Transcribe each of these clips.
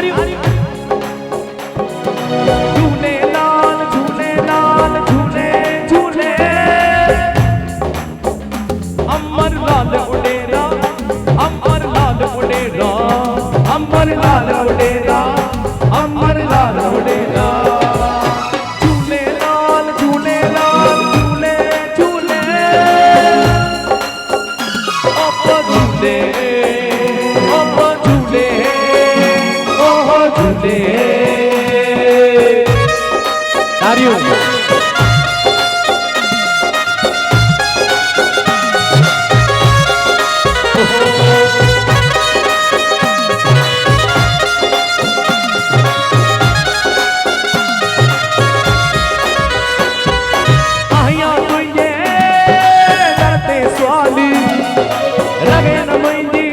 तारी झूले लाल झूले लाल झूले झूले अमर लाल उडेरा अमर लाल उडेरा अमर लाल उडेरा अमर लाल उडेरा झूले लाल झूले लाल झूले झूले अब झूले तारियों आया तुझे लड़ते स्वाली रगे न मंदी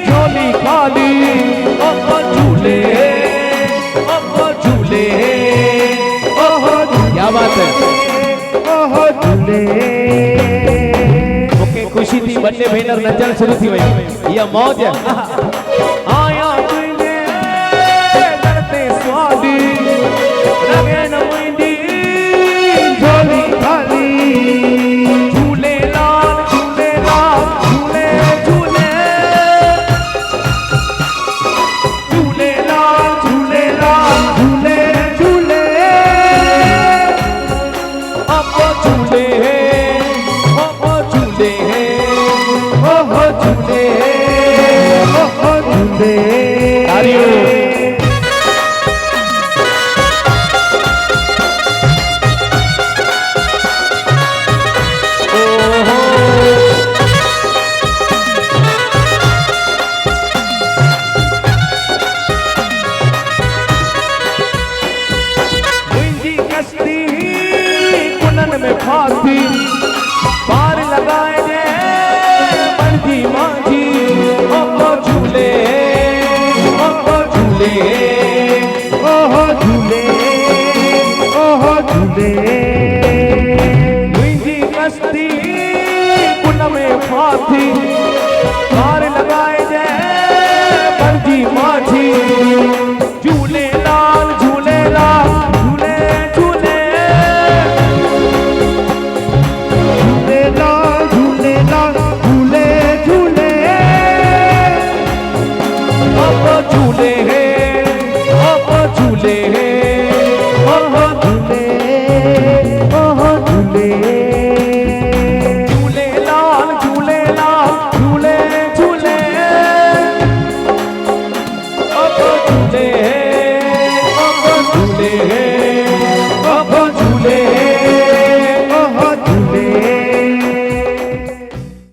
झोली खाली झूले झूले क्या बात है ओके खुशी थी बन्ने भेनर नचण शुरू थी वही ये मौज है